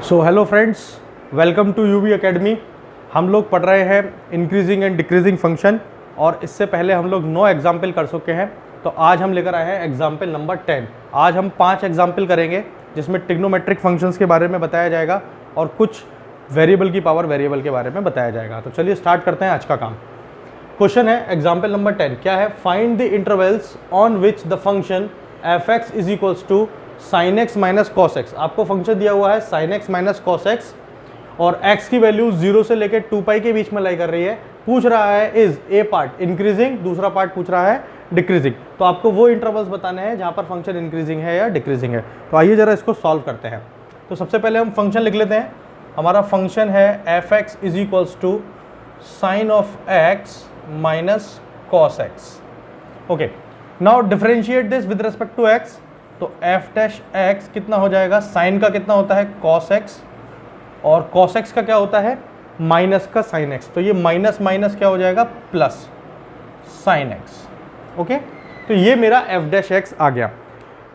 So hello friends, welcome to UV academy. हम लोग पढ़ रहे हैं इंक्रीजिंग एंड डिक्रीजिंग फंक्शन और इससे पहले हम लोग 9 एग्जाम्पल कर चुके हैं। तो आज हम लेकर आए हैं एग्जाम्पल नंबर 10। आज हम 5 एग्जाम्पल करेंगे जिसमें ट्रिग्नोमेट्रिक फंक्शंस के बारे में बताया जाएगा और कुछ वेरिएबल की पावर वेरिएबल के बारे में बताया जाएगा। तो चलिए स्टार्ट करते हैं आज का काम। क्वेश्चन है एग्जाम्पल नंबर 10, क्या है? Find the intervals on which the function F X is equals to sine X minus cos X. आपको फंक्शन दिया हुआ है sine X minus cos X और x की वैल्यू 0 से लेकर 2π के बीच में लाई कर रही है। पूछ रहा है इज ए पार्ट इंक्रीजिंग, दूसरा पार्ट पूछ रहा है डिक्रीजिंग। तो आपको वो इंटरवल्स बताने हैं जहां पर फंक्शन इंक्रीजिंग है या डिक्रीजिंग है। तो आइए जरा इसको सॉल्व करते हैं। तो सबसे पहले हम फंक्शन लिख लेते हैं। हमारा फंक्शन है F X is equals to sine of X minus cos X. Okay, now differentiate this with respect to X. तो एफ डैश एक्स कितना हो जाएगा? साइन का कितना होता है? कॉस एक्स, और कॉस एक्स का क्या होता है? माइनस का साइन एक्स। तो ये माइनस माइनस क्या हो जाएगा? Plus sine x. ओके, तो ये मेरा एफ डैश एक्स आ गया।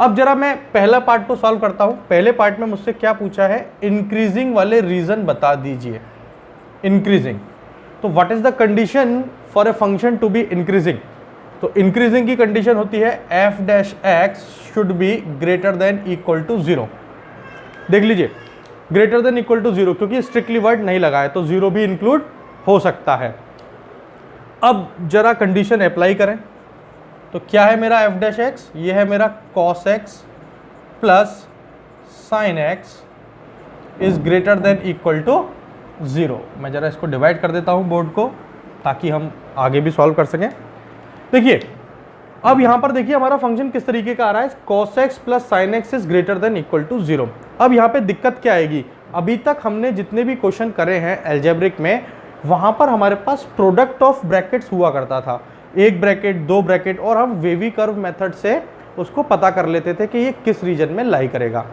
अब जरा मैं पहला पार्ट को सॉल्व करता हूं। पहले पार्ट में मुझसे क्या पूछा है? इंक्रीजिंग वाले रीजन बता दीजिए। इंक्रीजिंग, तो what is the condition for a function to be increasing? तो इंक्रीजिंग की कंडीशन होती है F dash X should be greater than equal to 0। देख लीजिए, ग्रेटर देन इक्वल टू 0, क्योंकि स्ट्रिक्टली वर्ड नहीं लगा है तो 0 भी इंक्लूड हो सकता है। अब जरा कंडीशन अप्लाई करें। तो क्या है मेरा एफ डैश एक्स? ये है मेरा cos X plus sine X is greater than equal to 0। मैं जरा इसको डिवाइड कर देता हूं बोर्ड को ताकि हम आगे भी सॉल्व कर सकें। देखिए, अब यहां पर देखिए हमारा फंक्शन किस तरीके का आ रहा है। cos x plus sine X is greater than equal to 0। अब यहाँ पे दिक्कत क्या आएगी? अभी तक हमने जितने भी क्वेश्चन करे हैं एल्जेब्रिक में, वहां पर हमारे पास प्रोडक्ट ऑफ ब्रैकेट्स हुआ करता था। एक ब्रैकेट, दो ब्रैकेट, और हम वेवी कर्व मेथड से उसको पता कर लेते थे कि ये किस रीजन में लाई करेगा।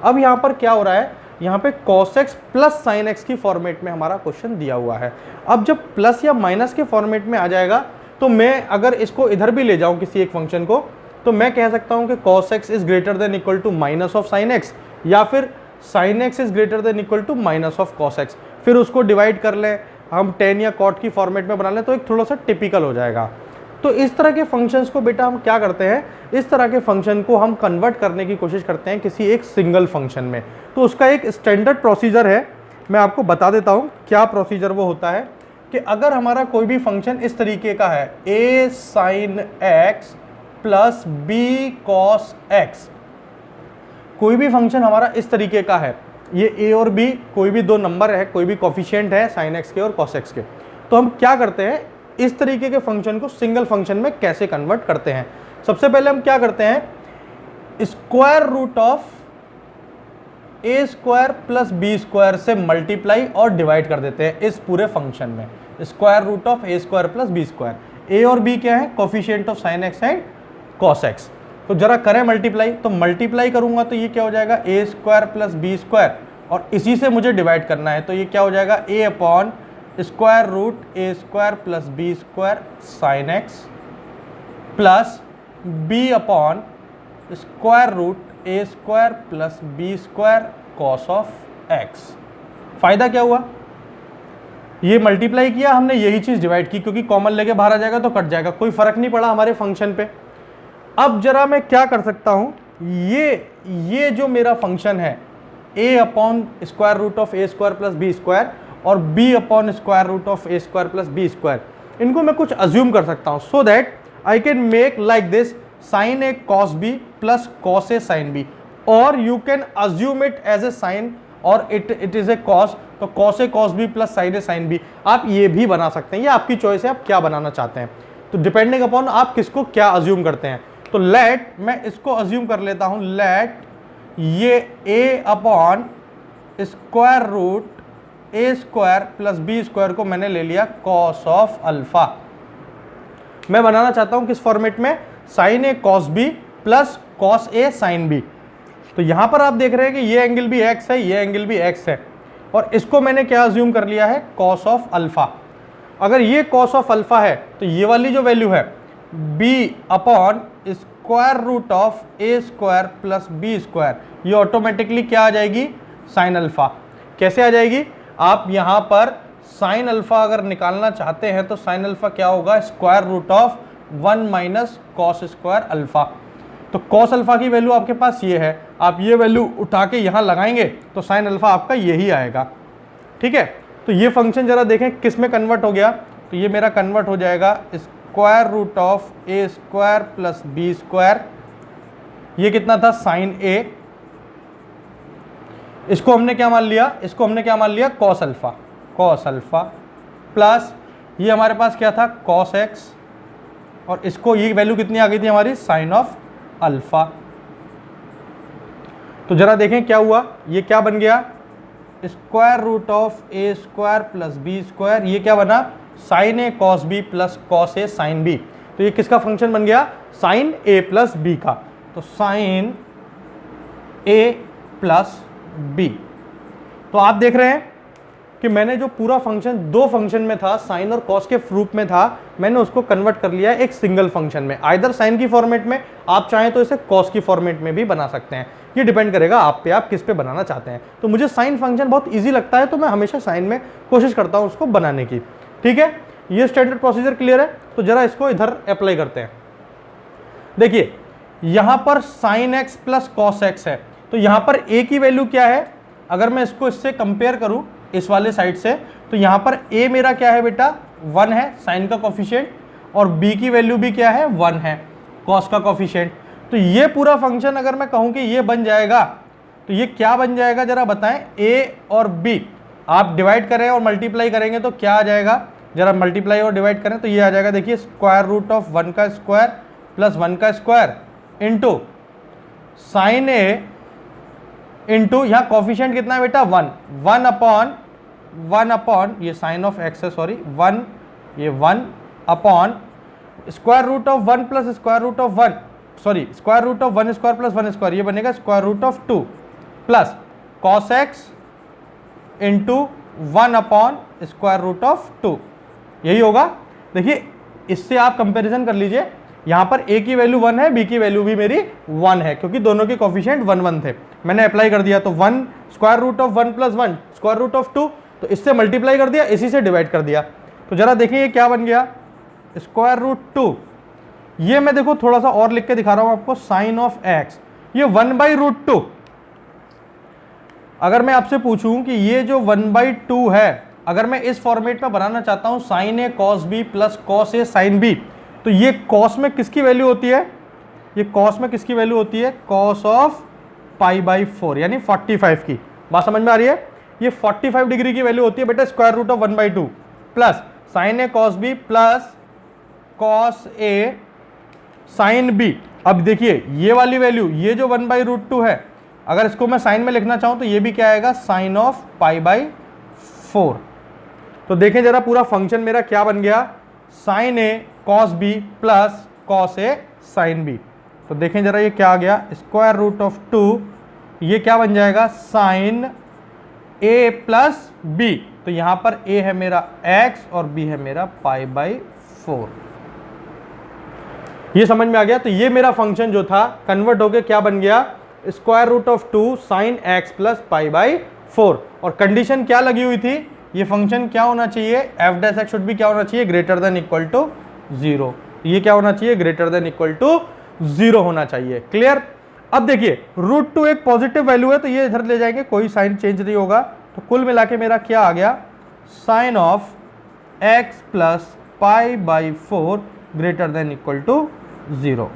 अब यहाँ पर क्या हो रहा है? यहाँ पे cos x plus sine x की फॉर्मेट में हमारा क्वेश्चन दिया हुआ है। अब जब प्लस या माइनस के फॉर्मेट में आ जाएगा तो मैं अगर इसको इधर भी ले जाऊं किसी एक फंक्शन को, तो मैं कह सकता हूं कि cos x is greater than equal to minus of sine X, या फिर sin x is greater than equal to minus of cos x। फिर उसको डिवाइड कर लें, हम tan या cot की फॉर्मेट में बना लें तो एक थोड़ा सा टिपिकल हो जाएगा। तो इस तरह के फंक्शंस को बेटा हम क्या करते हैं, इस तरह के फंक्शन को हम कन्वर्ट करने की कोशिश करते हैं किसी एक सिंगल फंक्शन में। तो उसका एक स्टैंडर्ड प्रोसीजर है, मैं आपको बता देता हूँ क्या प्रोसीजर वो होता है। कि अगर हमारा कोई भी फंक्शन इस तरीके का है, a sin x plus b cos x, कोई भी फंक्शन हमारा इस तरीके का है, ये a और b कोई भी दो नंबर है, कोई भी कोफिशिएंट है sin x के और cos x के, तो हम क्या करते हैं, इस तरीके के फंक्शन को सिंगल फंक्शन में कैसे कन्वर्ट करते हैं। सबसे पहले हम क्या करते हैं, square root of a square plus b square से मल्टीप्लाई और डिवाइड कर देते हैं इस पूरे फंक्शन में। Square root of a square plus b square. a और b क्या है? Coefficient of sine X and cos X. तो जरा करें मल्टीप्लाई। तो मल्टीप्लाई करूंगा तो ये क्या हो जाएगा? a square plus b square, और इसी से मुझे डिवाइड करना है तो ये क्या हो जाएगा? a upon square root a square plus b square sine X plus b upon square root a square plus b square cos of x। फायदा क्या हुआ? ये मल्टीप्लाई किया हमने, यही चीज डिवाइड की, क्योंकि कॉमन लेके बाहर आ जाएगा तो कट जाएगा, कोई फर्क नहीं पड़ा हमारे फंक्शन पे। अब जरा मैं क्या कर सकता हूं, ये जो मेरा फंक्शन है a upon square root of a square plus b square और b upon square root of a square plus b square, इनको मैं कुछ अज्यूम कर सकता हूं, so that I can make like this sine A cos B plus cos A sine b, और you can assume it as a sine और it is a cos, तो cos a cos B plus sine a sine B. आप ये भी बना सकते हैं, ये आपकी चॉइस है, आप क्या बनाना चाहते हैं। तो डिपेंडिंग अपॉन आप किसको क्या अज्यूम करते हैं। तो लेट, मैं इसको अज्यूम कर लेता हूं, लेट ये a upon square root a square plus b square को मैंने ले लिया कॉस ऑफ अल्फा। मैं बनाना चाहता हूं किस फॉर्मेट में? साइन ए कॉस बी प्लस कॉस ए साइन बी। तो यहां पर आप देख रहे हैं कि ये एंगल भी x है, ये एंगल भी x है, और इसको मैंने क्या अज्यूम कर लिया है? Cos of alpha. अगर ये कॉस ऑफ अल्फा है तो ये वाली जो वैल्यू है b upon square root of a square plus b square, ये ऑटोमेटिकली क्या आ जाएगी? Sine alpha. कैसे आ जाएगी? आप यहाँ पर साइन अल्फा अगर निकालना चाहते हैं तो साइन अल्फा क्या होगा? Square root of 1 minus cos square alpha. तो कॉस अल्फा की वैल्यू आपके पास ये है, आप ये वैल्यू उठा के यहाँ लगाएंगे तो साइन अल्फा आपका यही आएगा। ठीक है, तो ये फंक्शन जरा देखें किस में कन्वर्ट हो गया, तो ये मेरा कन्वर्ट हो जाएगा square root of A square plus B square. ये कितना था? Sine A. इसको हमने क्या मान लिया? इसको हमने क्या मान लिया? Cos alpha. Cos alpha plus ये हमारे पास क्या था? कॉस एक्स, और इसको ये वैल्यू कितनी आ गई थी हमारी? Sine of alpha. तो जरा देखें क्या हुआ, ये क्या बन गया? Square root of A square plus B square. ये क्या बना? साइन ए कॉस बी प्लस कॉस ए साइन बी। तो ये किसका फंक्शन बन गया? साइन ए प्लस बी का। तो साइन ए प्लस बी। तो आप देख रहे हैं कि मैंने जो पूरा फंक्शन दो फंक्शन में था, साइन और कॉस के रूप में था, मैंने उसको कन्वर्ट कर लिया एक सिंगल फंक्शन में, आइदर साइन की फॉर्मेट में, आप चाहें तो इसे कॉस की फॉर्मेट में भी बना सकते हैं। ये डिपेंड करेगा आप पे, आप किस पे बनाना चाहते हैं। तो मुझे साइन फंक्शन बहुत इजी लगता है, तो मैं हमेशा साइन में कोशिश करता हूं उसको बनाने की। ठीक है, ये स्टैंडर्ड प्रोसीजर क्लियर है। तो जरा इसको इधर अप्लाई करते हैं। देखिए यहां पर sign X plus cos x है, तो यहां पर ए की वैल्यू क्या है? अगर मैं इसको इससे कंपेयर करूं इस वाले साइड से, तो यहां पर ए मेरा क्या है बेटा? 1 है साइन का कोफिशिएंट, और बी की वैल्यू भी क्या है? 1 है कॉस का कोफिशिएंट। तो ये पूरा फंक्शन अगर मैं कहूं कि ये बन जाएगा, तो ये क्या बन जाएगा जरा बताएं? ए और बी आप डिवाइड करें और मल्टीप्लाई करेंगे तो क्या आ जाएगा? जरा मल्टीप्लाई और डिवाइड करें तो ये आ जाएगा, देखिए स्क्वायर रूट ऑफ 1 का स्क्वायर प्लस 1 का square into sine A into यहाँ कॉफिशिएंट कितना है बेटा? 1 1 अपॉन ये साइन ऑफ एक्स है, सॉरी 1, ये 1 upon square root of 1 plus square root of 1, sorry square root of 1 square plus 1 square, ये बनेगा square root of 2 plus cos X into 1 upon square root of 2, यही होगा। देखिए इससे आप कंपैरिजन कर लीजिए, यहाँ पर a की वैल्यू 1 है, b की वैल्यू भी मेरी 1 है, क्योंकि दोनों के कोफिशिएंट 1 1 थे। मैंने अप्लाई कर दिया तो 1 square root of 1 plus 1 square root of 2, तो इससे मल्टीप्लाई कर दिया, इसी से डिवाइड कर दिया। तो जरा देखिए ये क्या बन गया? Square root 2। ये मैं देखो थोड़ा सा और लिख के दिखा रहा हूं आपको, साइन ऑफ एक्स, ये 1/√2। अगर मैं आपसे पूछूं कि ये जो 1/2 है, अगर मैं इस फॉर्मेट में बनाना चाहता हूं साइन ए कॉस बी प्लस कॉस ए साइन बी, तो ये कॉस में किसकी वैल्यू होती है? ये कॉस में किसकी वैल्यू होती है? कॉस ऑफ π/4 यानी 45 की। बात समझ में आ रही है? ये 45 डिग्री की वैल्यू होती है बेटा square root of 1/2 plus sine A cos B plus cos A sine B. अब देखिए ये वाली वैल्यू, ये जो 1/√2 है, अगर इसको मैं साइन में लिखना चाहूं तो ये भी क्या आएगा? Sine of π/4। तो देखें जरा पूरा फंक्शन मेरा क्या बन गया? साइन ए कॉस बी प्लस कॉस ए साइन बी। तो देखें जरा ये क्या आ गया? स्क्वायर रूट ऑफ 2, ये क्या बन जाएगा? साइन ए प्लस बी। तो यहां पर a है मेरा x और b है मेरा π/4। ये समझ में आ गया? तो ये मेरा फंक्शन जो था कन्वर्ट होके क्या बन गया? Square root of 2 sine x plus π/4। और कंडीशन क्या लगी हुई थी? ये फंक्शन क्या होना चाहिए? f डैश एक्स शुड भी क्या होना चाहिए? Greater than equal to 0। ये क्या होना चाहिए? ग्रेटर देन इक्वल टू 0 होना चाहिए। क्लियर? अब देखिए √2 एक पॉजिटिव वैल्यू है, तो ये इधर ले जाएंगे, कोई साइन चेंज नहीं होगा। तो कुल मिला के मेरा क्या आ गया? Sine of x plus π/4 greater than equal to 0।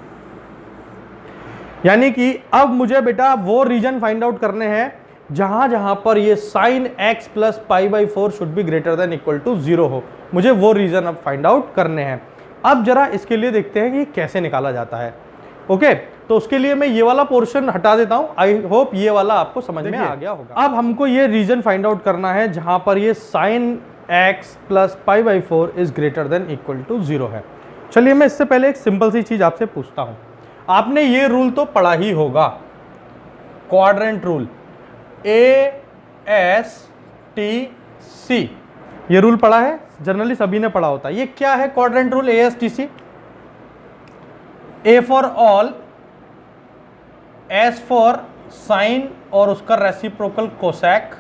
यानी कि अब मुझे बेटा वो रीजन फाइंड आउट करने हैं जहां पर ये sine x plus π/4 should be greater than equal to 0 हो। मुझे वो रीजन अब फाइंड आउट करने हैं। अब जरा इसके लिए देखते हैं कि कैसे निकाला जाता है। ओके, तो उसके लिए मैं ये वाला पोर्शन हटा देता हूं। आई होप ये वाला आपको समझ में आ गया होगा। अब हमको ये रीजन फाइंड आउट करना है जहां पर ये sine x plus π/4 is greater than equal to 0 है। चलिए मैं इससे पहले एक सिंपल सी चीज आपसे पूछता हूं। आपने ये रूल तो पढ़ा ही होगा, क्वाड्रेंट रूल, ASTC। ये रूल पढ़ा है, जनरली सभी ने पढ़ा होता है। ये क्या है quadrant rule ASTC? A for all, S for sine और उसका reciprocal cosec,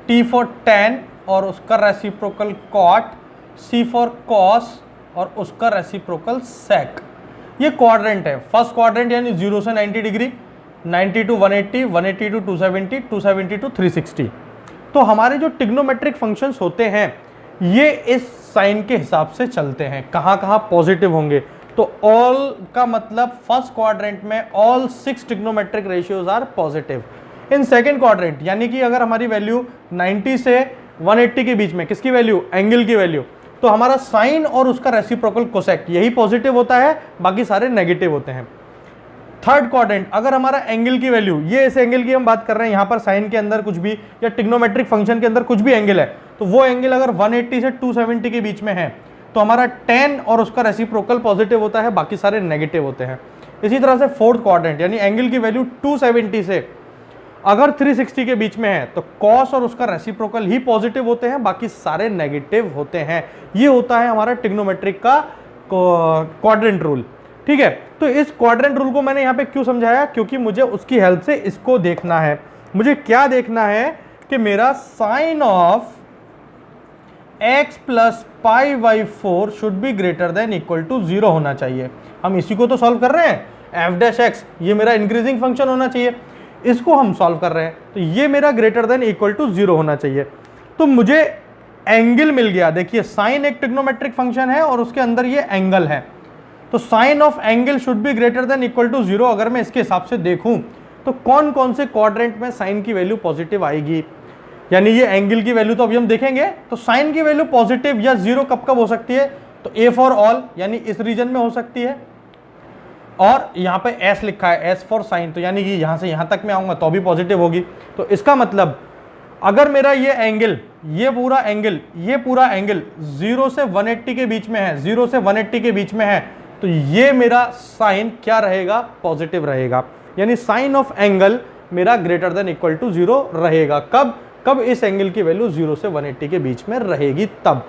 T for tan और उसका reciprocal cot, C for cos और उसका रेसिप्रोकल sec। ये क्वाड्रेंट है। फर्स्ट क्वाड्रेंट यानी 0 से 90 डिग्री, 90 टू 180, 180 टू 270, 270 टू 360। तो हमारे जो ट्रिग्नोमेट्रिक फंक्शंस होते हैं ये इस साइन के हिसाब से चलते हैं, कहाँ कहाँ पॉजिटिव होंगे। तो ऑल का मतलब फर्स्ट क्वाड्रेंट में all 6 trigonometric ratios are positive. In second quadrant यानी कि अगर हमारी वैल्यू 90 से 180 के बीच में, किसकी वैल्यू, एंगल की वैल्यू, तो हमारा साइन और उसका रेसिप्रोकल कोसेक यही पॉजिटिव होता है, बाकी सारे नेगेटिव होते हैं। थर्ड क्वाड्रेंट अगर हमारा एंगल की वैल्यू, ये इस एंगल की हम बात कर रहे हैं, यहां पर साइन के अंदर कुछ भी या ट्रिग्नोमेट्रिक फंक्शन के अंदर कुछ भी एंगल है, तो वो एंगल अगर 180 से 270 के बीच में है तो हमारा tan और उसका रेसिप्रोकल पॉजिटिव होता है, बाकी सारे नेगेटिव होते हैं। इसी तरह से फोर्थ क्वाड्रेंट यानी एंगल की वैल्यू 270 से अगर 360 के बीच में है तो cos और उसका रेसिप्रोकल ही पॉजिटिव होते हैं, बाकी सारे नेगेटिव होते हैं। ये होता है हमारा ट्रिग्नोमेट्रिक का क्वाड्रेंट रूल। ठीक है, तो इस क्वाड्रेंट रूल को मैंने यहाँ पे क्यों समझाया, क्योंकि मुझे उसकी हेल्प से इसको देखना है। मुझे क्या देखना है कि मेरा sine of x plus pi by 4 should be greater than equal to 0 होना चाहिए। हम इसी को तो सॉल्व कर रहे हैं, एफ डैश एक्स, ये मेरा इंक्रीजिंग फंक्शन होना चाहिए, इसको हम सॉल्व कर रहे हैं, तो ये मेरा ग्रेटर देन इक्वल टू 0 होना चाहिए। तो मुझे एंगल मिल गया। देखिए साइन एक ट्रिग्नोमेट्रिक फंक्शन है और उसके अंदर ये एंगल है, तो sine of angle should be greater than equal to 0। अगर मैं इसके हिसाब से देखूं तो कौन कौन से क्वाड्रेंट में साइन की वैल्यू पॉजिटिव आएगी, यानी ये एंगल की वैल्यू तो अभी हम देखेंगे। तो साइन की वैल्यू पॉजिटिव या 0 कब कब हो सकती है, तो ए फॉर ऑल यानी इस रीजन में हो सकती है, और यहाँ पे एस लिखा है, एस फॉर साइन, तो यानी कि यहाँ से यहाँ तक मैं आऊंगा तो भी पॉजिटिव होगी। तो इसका मतलब अगर मेरा ये एंगल, ये पूरा एंगल 0 से 180 के बीच में है, 0 से 180 के बीच में है, तो ये मेरा साइन क्या रहेगा, पॉजिटिव रहेगा, यानी साइन ऑफ एंगल मेरा ग्रेटर देन इक्वल टू 0 रहेगा। कब कब इस एंगल की वैल्यू 0 से 180 के बीच में रहेगी तब।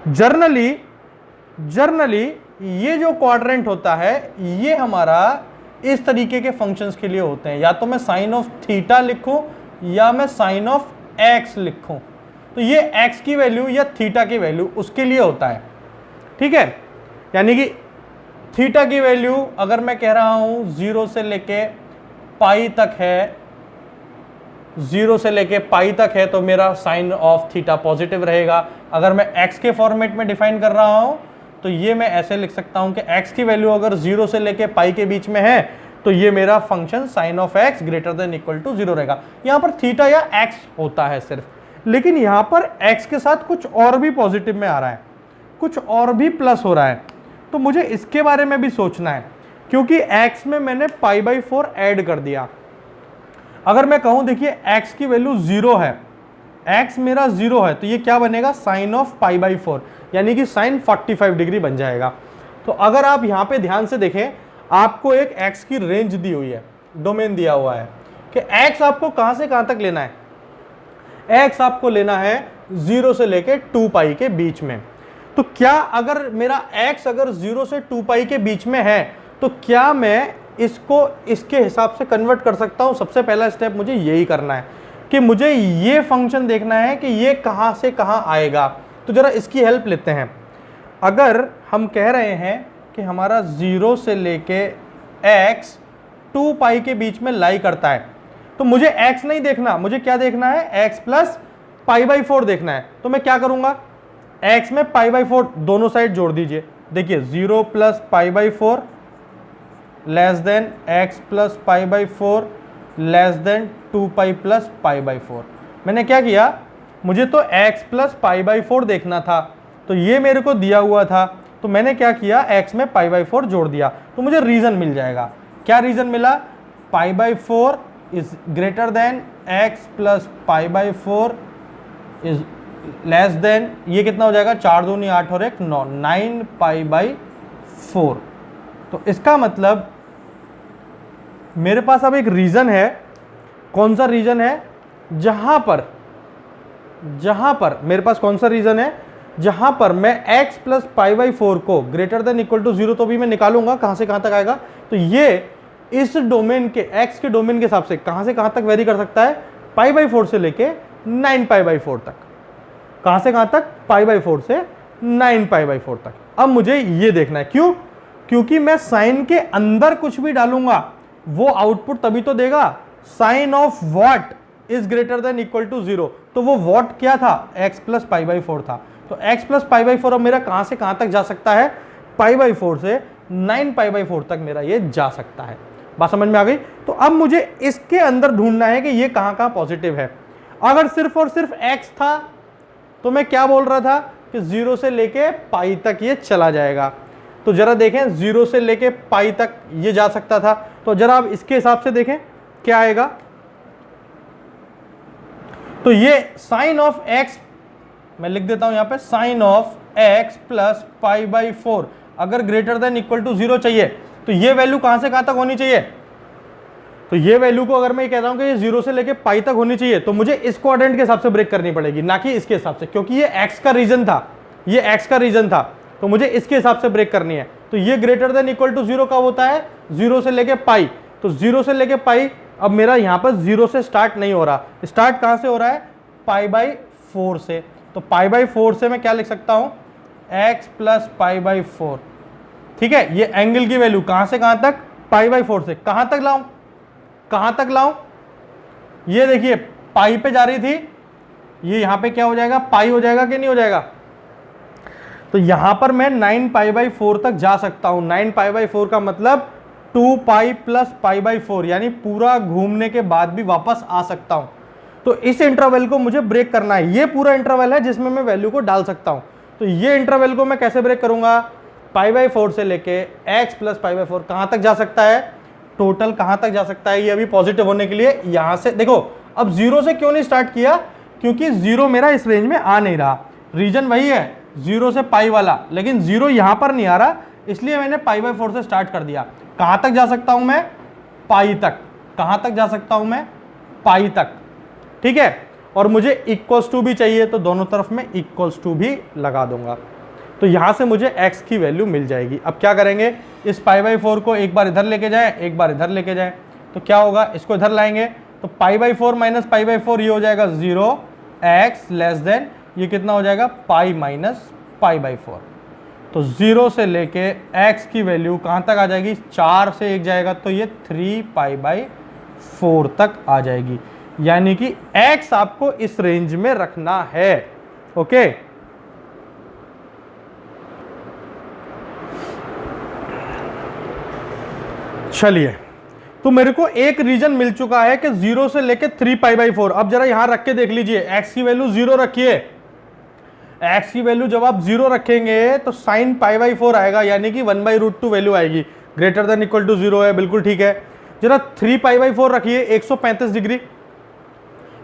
जनरली ये जो क्वाड्रेंट होता है ये हमारा इस तरीके के फंक्शंस के लिए होते हैं, या तो मैं साइन ऑफ थीटा लिखूं या मैं साइन ऑफ एक्स लिखूं, तो ये एक्स की वैल्यू या थीटा की वैल्यू उसके लिए होता है। ठीक है, यानी कि थीटा की वैल्यू अगर मैं कह रहा हूं 0 से लेके पाई तक है, 0 से लेके पाई तक है, तो मेरा साइन ऑफ थीटा पॉजिटिव रहेगा। अगर मैं x के फॉर्मेट में डिफाइन कर रहा हूं तो ये मैं ऐसे लिख सकता हूं कि x की वैल्यू अगर 0 से लेके पाई के बीच में है तो ये मेरा function sine of x greater than equal to 0 रहेगा। यहां पर थीटा या x होता है सिर्फ, लेकिन यहां पर x के साथ कुछ और भी पॉजिटिव में आ रहा है, कुछ और भी प्लस हो रहा है, तो मुझे इसके बारे में भी सोचना है, क्योंकि x में मैंने पाई बाई 4 ऐड कर दिया। अगर मैं कहूं देखिए x की वैल्यू 0 है, x मेरा 0 है, तो ये क्या बनेगा, साइन ऑफ पाई बाई 4, यानी कि साइन 45 डिग्री बन जाएगा। तो अगर आप यहां पे ध्यान से देखें, आपको एक x की रेंज दी हुई है, डोमेन दिया हुआ है कि x आपको कहां से कहां तक लेना है, x आपको लेना है 0 से लेके 2 पाई के बीच में। तो क्या अगर मेरा x अगर 0 से 2 पाई के बीच में है तो क्या मैं इसको इसके हिसाब से कन्वर्ट कर सकता हूं। सबसे पहला स्टेप मुझे यही करना है कि मुझे ये फंक्शन देखना है कि ये कहां से कहां आएगा। तो जरा इसकी हेल्प लेते हैं। अगर हम कह रहे हैं कि हमारा 0 से लेके x 2 पाई के बीच में लाई करता है, तो मुझे x नहीं देखना, मुझे क्या देखना है, x प्लस पाई बाई 4 देखना है। तो मैं क्या करूंगा, x में पाई बाई 4 दोनों साइड जोड़ दीजिए। देखिए 0 plus pi by 4 less then x plus pi by 4 less then 2 pi plus pi by 4। मैंने क्या किया, मुझे तो x प्लस पाई बाई 4 देखना था, तो ये मेरे को दिया हुआ था, तो मैंने क्या किया, x में पाई बाई 4 जोड़ दिया, तो मुझे रीजन मिल जाएगा। क्या रीजन मिला, पाई by 4 is greater then x plus pi by 4 is less than, ये कितना हो जाएगा, 4 दूनी 8 और 1 9, 9 पाई बाई 4। तो इसका मतलब मेरे पास अब एक रीजन है। कौन सा रीजन है, जहां पर मेरे पास कौन सा रीजन है, जहां पर मैं x प्लस पाई बाई 4 को ग्रेटर देन इक्वल टू 0, तो भी मैं निकालूंगा कहां से कहां तक आएगा। तो ये इस डोमेन के x के डोमेन के हिसाब से कहां तक वेरी कर सकता है, पाई बाई 4 से लेके 9 पाई बाई 4 तक। कहां से कहां तक? पाई बाई 4 से 9 पाई बाई 4 तक। अब मुझे ये देखना है, क्यों? क्योंकि मैं साइन के अंदर कुछ भी डालूंगा वो आउटपुट तभी तो देगा। Sine of what is greater than equal to 0, तो वो वॉट क्या था? x प्लस पाई बाई 4 था। तो x प्लस पाई बाई 4 अब मेरा कहां से कहां तक जा सकता है? पाई बाई 4 से 9 पाई बाई 4 तक मेरा ये जा सकता है। बात समझ में आ गई? तो अब मुझे इसके अंदर ढूंढना है कि ये कहां कहां पॉजिटिव है। अगर सिर्फ और सिर्फ x था तो मैं क्या बोल रहा था कि 0 से लेके पाई तक ये चला जाएगा। तो जरा देखें, 0 से लेके पाई तक ये जा सकता था, तो जरा आप इसके हिसाब से देखें क्या आएगा। तो ये साइन ऑफ x, मैं लिख देता हूं यहां पे, sine of x plus pi by 4 अगर ग्रेटर देन इक्वल टू 0 चाहिए तो ये वैल्यू कहां से कहां तक होनी चाहिए? तो ये वैल्यू को अगर मैं कहता हूं कि ये 0 से लेके पाई तक होनी चाहिए तो मुझे इस क्वाड्रेंट के हिसाब से ब्रेक करनी पड़ेगी, ना कि इसके हिसाब से, क्योंकि ये x का रीजन था, ये x का रीजन था, तो मुझे इसके हिसाब से ब्रेक करनी है। तो ये ग्रेटर देन इक्वल टू 0 कब होता है? 0 से लेके पाई। तो 0 से लेके पाई, अब मेरा यहां पर 0 से स्टार्ट नहीं हो रहा, स्टार्ट कहां से हो रहा है? पाई बाई 4 से। तो पाई बाई 4 से मैं क्या लिख सकता हूं? x plus pi by 4। ठीक है, ये एंगल की वैल्यू कहां से कहां तक? पाई बाई 4 से। कहां तक लाऊं? कहां तक लाऊं? ये देखिए पाई पे जा रही थी, ये यहां पे क्या हो जाएगा? पाई हो जाएगा कि नहीं हो जाएगा? तो यहां पर मैं 9 पाई बाई 4 तक जा सकता हूं। 9 पाई बाई 4 का मतलब 2 पाई प्लस पाई बाई 4, यानी पूरा घूमने के बाद भी वापस आ सकता हूं। तो इस इंटरवल को मुझे ब्रेक करना है। ये पूरा इंटरवल है जिसमें मैं वैल्यू को डाल सकता हूं। तो ये इंटरवल को मैं कैसे ब्रेक करूंगा? पाई बाई 4 से लेके x प्लस पाई बाई 4 कहां तक जा सकता है? टोटल कहां तक जा सकता है? ये अभी पॉजिटिव होने के लिए यहां से देखो, अब 0 से क्यों नहीं स्टार्ट किया? क्योंकि 0 मेरा इस रेंज में आ नहीं रहा। रीजन वही है 0 से पाई वाला, लेकिन 0 यहां पर नहीं आ रहा, इसलिए मैंने पाई बाई 4 से स्टार्ट कर दिया। कहां तक जा सकता हूं मैं? पाई तक। कहां तक जा सकता हूं मैं? पाई तक। ठीक है, और मुझे इक्वल्स टू भी चाहिए तो दोनों तरफ में इक्वल्स टू भी लगा दूंगा। तो यहां से मुझे x की वैल्यू मिल जाएगी। अब क्या करेंगे? इस पाई बाई 4 को एक बार इधर लेके जाएं, एक बार इधर लेके जाएं, तो क्या होगा? इसको इधर लाएंगे तो पाई बाई 4 माइनस पाई बाई 4 ये हो जाएगा 0, x लेस देन ये कितना हो जाएगा? पाई माइनस पाई बाई 4। तो 0 से लेके x की वैल्यू कहां तक आ जाएगी? 4 से 1 जाएगा तो ये 3 पाई बाई 4 तक आ जाएगी, यानी कि x आपको इस रेंज में रखना है। ओके, चलिए, तो मेरे को एक रीजन मिल चुका है कि 0 से लेके 3 पाई बाई 4। अब जरा यहां रख के देख लीजिए, x की वैल्यू 0 रखिए। x की वैल्यू जब आप 0 रखेंगे तो साइन पाई बाई 4 आएगा, यानी कि 1/√2 वैल्यू आएगी। ग्रेटर देन इक्वल टू 0 है, बिल्कुल ठीक है। जरा 3 पाई बाई 4 रखिए, 135 डिग्री।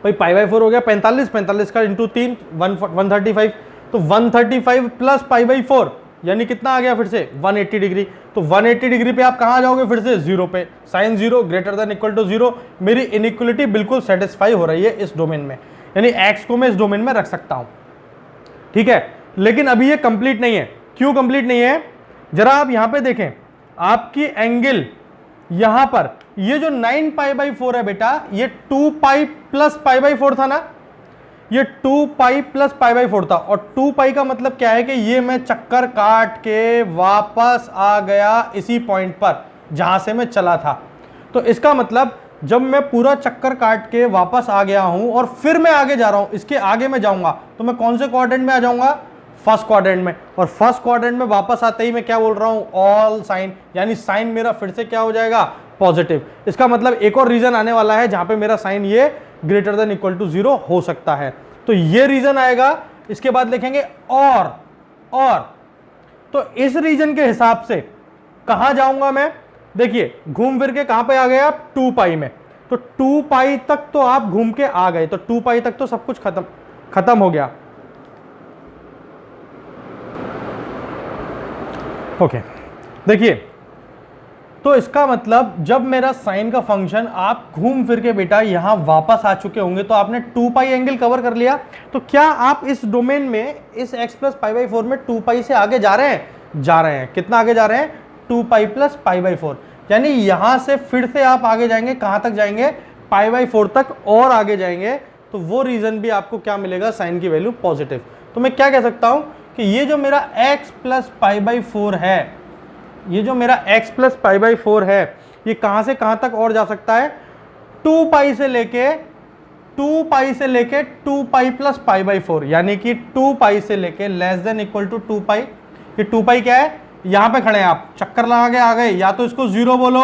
भाई पाई बाई 4 हो गया 45, 45 का इंटू 3 135, तो 135 प्लस पाई बाई 4 यानी कितना आ गया? फिर से 180 डिग्री। तो 180 डिग्री पे आप कहां जाओगे? फिर से 0 पे। Sine 0 greater than equal to 0। मेरी इनइक्वलिटी बिल्कुल सेटिस्फाई हो रही है इस डोमेन में, यानी x को मैं इस डोमेन में रख सकता हूं। ठीक है, लेकिन अभी ये कंप्लीट नहीं है। क्यों कंप्लीट नहीं है? जरा आप यहां पे देखें, आपकी एंगल यहां पर ये जो 9 पाई बाई 4 है बेटा, ये 2 पाई प्लस पाई बाई 4 था ना, ये 2 पाई प्लस पाई बाई 4 था। और 2 पाई का मतलब क्या है कि ये मैं चक्कर काट के वापस आ गया इसी पॉइंट पर जहां से मैं चला था। तो इसका मतलब जब मैं पूरा चक्कर काट के वापस आ गया हूं और फिर मैं आगे जा रहा हूं, इसके आगे मैं जाऊंगा तो मैं कौन से क्वाड्रेंट में आ जाऊंगा? फर्स्ट क्वाड्रेंट में। और फर्स्ट क्वाड्रेंट में वापस आते ही मैं क्या बोल रहा हूं? ऑल साइन, यानी साइन मेरा फिर से क्या हो जाएगा? पॉजिटिव। इसका मतलब एक और रीजन आने वाला है जहां पे मेरा साइन ये ग्रेटर देन इक्वल टू 0 हो सकता है। तो ये रीजन आएगा, इसके बाद लिखेंगे और तो इस रीजन के हिसाब से कहां जाऊंगा मैं? देखिए घूम फिर के कहां पे आ गए आप? 2 पाई में। तो 2 पाई तक तो आप घूम के आ गए, तो 2 पाई तक तो सब कुछ खत्म हो गया। ओके, देखिए तो इसका मतलब जब मेरा साइन का फंक्शन आप घूम फिर के बेटा यहां वापस आ चुके होंगे तो आपने 2 पाई एंगल कवर कर लिया। तो क्या आप इस डोमेन में इस x प्लस पाई बाई 4 में 2 पाई से आगे जा रहे हैं? जा रहे हैं। कितना आगे जा रहे हैं? 2 पाई प्लस पाई बाई 4, यानी यहां से फिर से आप आगे जाएंगे। कहां तक जाएंगे? पाई बाई 4 तक और आगे जाएंगे। तो वो रीजन भी आपको क्या मिलेगा, साइन की वैल्यू पॉजिटिव। तो मैं क्या कह सकता हूं कि ये जो मेरा x प्लस पाई बाई 4 है, ये जो मेरा x प्लस पाई बाई 4 है, ये कहां से कहां तक और जा सकता है, 2 पाई से लेके 2 पाई प्लस पाई बाई 4, यानी कि 2 पाई से लेके लेस देन इक्वल टू 2 पाई। ये 2 पाई क्या है, यहां पे खड़े हैं आप, चक्कर लगा के आ गए, या तो इसको 0 बोलो,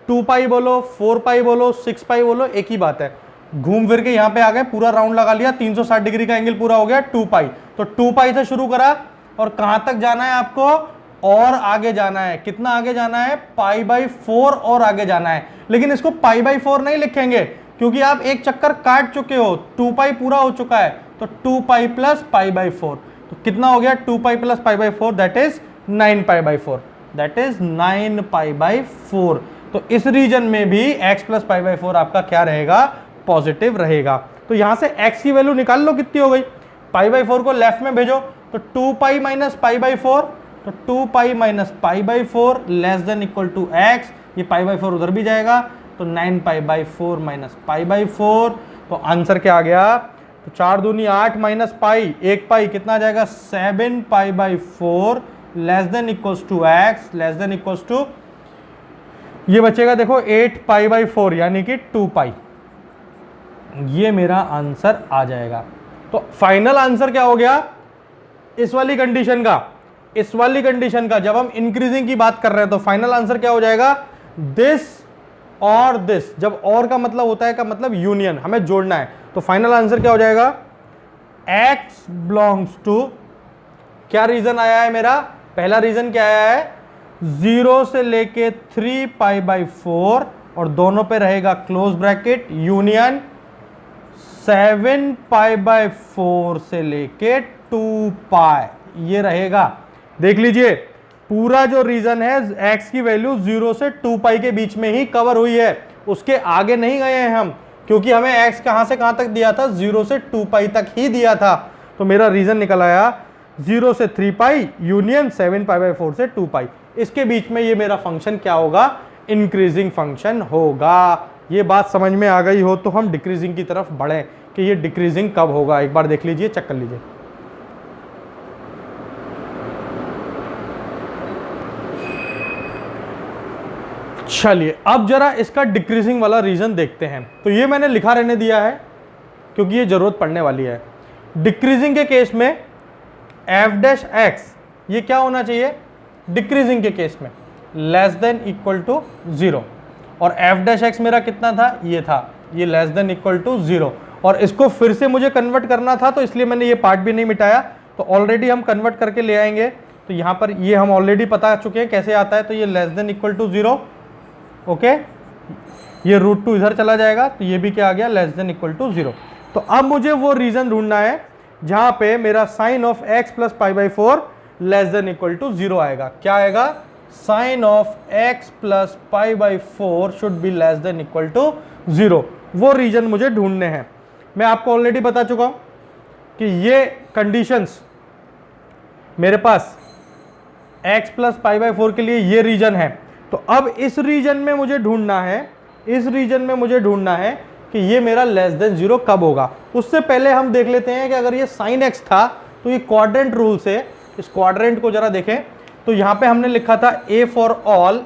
2 पाई बोलो, 4 पाई बोलो, 6 पाई बोलो, एक ही बात है। घूम फिर के यहां पे आ गए, पूरा राउंड लगा लिया, 360 डिग्री का एंगल पूरा हो गया, 2 पाई। तो 2 पाई से शुरू करा और कहां तक जाना है आपको, और आगे जाना है। कितना आगे जाना है, पाई बाई 4 और आगे जाना है। लेकिन इसको पाई बाई 4 नहीं लिखेंगे, क्योंकि आप एक चक्कर काट चुके हो, 2 पाई पूरा हो चुका है। तो 2 पाई प्लस पाई बाई 4, तो कितना हो गया, 2 pi plus pi by 4, that is 9 pi by 4, that is 9 pi by 4। तो इस रीजन में भी x प्लस पाई बाई 4 आपका क्या रहेगा, पॉजिटिव रहेगा। तो यहां से x की वैल्यू निकाल लो, कितनी हो गई, पाई बाई 4 को लेफ्ट में भेजो, तो 2 पाई माइनस पाई बाई 4, तो 2 pi minus pi by 4 less than equal to x, ये पाई बाई 4 उधर भी जाएगा, तो 9 पाई बाई 4 माइनस पाई बाई 4। तो आंसर क्या आ गया, तो 4 दूनी 8 माइनस पाई, 1 पाई कितना आ जाएगा, 7 pi by 4 less than equals to x, less than equals to, ये बचेगा देखो 8 पाई बाई 4, यानी कि 2 पाई। ये मेरा आंसर आ जाएगा। तो फाइनल आंसर क्या हो गया इस वाली कंडीशन का, इस वाली कंडीशन का, जब हम इंक्रीजिंग की बात कर रहे हैं तो फाइनल आंसर क्या हो जाएगा, दिस और दिस। जब और का मतलब होता है, का मतलब यूनियन, हमें जोड़ना है। तो फाइनल आंसर क्या हो जाएगा, x बिलोंग्स टू, क्या रीजन आया है मेरा, पहला रीजन क्या आया है, 0 से लेके 3 पाई बाई 4 और दोनों पे रहेगा close bracket, union 7 pi by 4 से लेके 2 पाई, ये रहेगा। देख लीजिए पूरा जो रीजन है, x की वैल्यू 0 से 2 पाई के बीच में ही कवर हुई है, उसके आगे नहीं गए हैं हम, क्योंकि हमें x कहां से कहां तक दिया था, 0 से 2 पाई तक ही दिया था। तो मेरा रीजन निकल आया 0 से 3 पाई यूनियन 7 पाई बाई 4 से 2 पाई, इसके बीच में ये मेरा फंक्शन क्या होगा, इंक्रीजिंग फंक्शन होगा। ये बात समझ में आ गई हो तो हम डिक्रीजिंग की तरफ बढ़े कि ये डिक्रीजिंग कब होगा, एक बार देख लीजिए, चेक कर लीजिए। चलिए अब जरा इसका डिक्रीजिंग वाला रीजन देखते हैं। तो ये मैंने लिखा रहने दिया है क्योंकि ये जरूरत पड़ने वाली है। डिक्रीजिंग के केस में f डैश x ये क्या होना चाहिए, डिक्रीजिंग के केस में लेस देन इक्वल टू 0, और f डैश x मेरा कितना था, ये था, ये लेस देन इक्वल टू 0। और इसको फिर से मुझे कन्वर्ट करना था, तो इसलिए मैंने ये पार्ट भी नहीं मिटाया, तो ऑलरेडी हम कन्वर्ट करके ले आएंगे। तो यहाँ पर ये हम ऑलरेडी पता चुके हैं कैसे आता है, तो ये less than equal to 0, okay, ये √2 इधर चला जाएगा, तो ये भी क्या आ गया, लेस देन इक्वल टू 0। तो अब मुझे वो रीजन ढूंढना है जहां पे मेरा sine of x plus pi by 4 less than equal to 0 आएगा। क्या आएगा, sine of x plus pi by 4 should be less than equal to 0। वो रीजन मुझे ढूंढने हैं। मैं आपको ऑलरेडी बता चुका हूं कि ये कंडीशंस मेरे पास x प्लस पाई बाई 4 के लिए ये रीजन है। तो अब इस रीजन में मुझे ढूंढना है, इस रीजन में मुझे ढूंढना है कि ये मेरा लेस देन 0 कब होगा। उससे पहले हम देख लेते हैं कि अगर ये साइन x था तो ये क्वाड्रेंट रूल से, इस क्वाड्रेंट को जरा देखें, तो यहां पे हमने लिखा था a for all,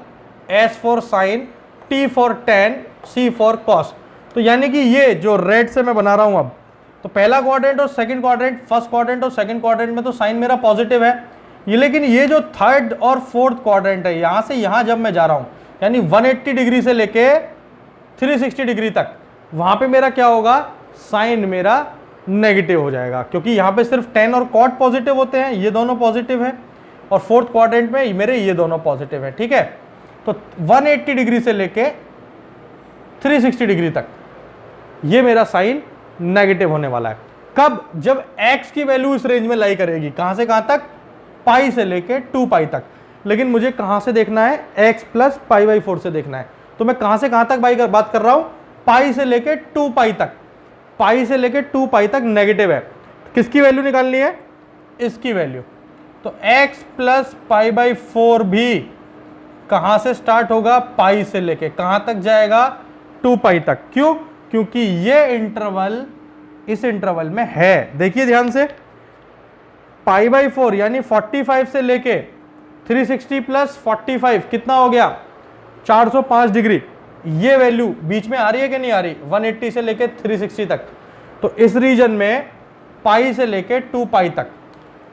s for sine, t for tan, c for cos. तो यानी कि ये जो रेड से मैं बना रहा हूं अब, तो पहला क्वाड्रेंट और सेकंड क्वाड्रेंट, फर्स्ट क्वाड्रेंट और सेकंड क्वाड्रेंट में तो साइन मेरा पॉजिटिव है ये, लेकिन ये जो थर्ड और फोर्थ क्वाड्रेंट है, यहां से यहां जब मैं जा रहा हूं, यानी 180 डिग्री से लेके 360 डिग्री तक, वहां पे मेरा क्या होगा, साइन मेरा नेगेटिव हो जाएगा, क्योंकि यहां पे सिर्फ टेन और कॉट पॉजिटिव होते हैं, ये दोनों पॉजिटिव है, और फोर्थ क्वाड्रेंट में मेरे ये दोनों पॉजिटिव है, ठीक है। तो 180 डिग्री से लेके 360 डिग्री तक ये मेरा साइन नेगेटिव होने वाला है। कब, जब x की वैल्यू इस रेंज में लाई करेगी, कहां से कहां तक, पाई से लेके 2 पाई तक। लेकिन मुझे कहां से देखना है, x प्लस पाई बाई 4 से देखना है। तो मैं कहां से कहां तक बात कर रहा हूं, पाई से लेके 2 पाई तक, पाई से लेके 2 पाई तक नेगेटिव है। किसकी वैल्यू निकालनी है, इसकी वैल्यू। तो x प्लस पाई बाई 4 भी कहां से स्टार्ट होगा, पाई से लेके कहां तक जाएगा, 2 पाई तक। क्यों, क्योंकि ये इंटरवल इस इंटरवल में है। देखिए ध्यान से, π/4 यानी 45 से लेके 360 प्लस 45 कितना हो गया, 405 डिग्री। ये वैल्यू बीच में आ रही है कि नहीं आ रही, 180 से लेके 360 तक। तो इस रीजन में पाई से लेके 2π तक।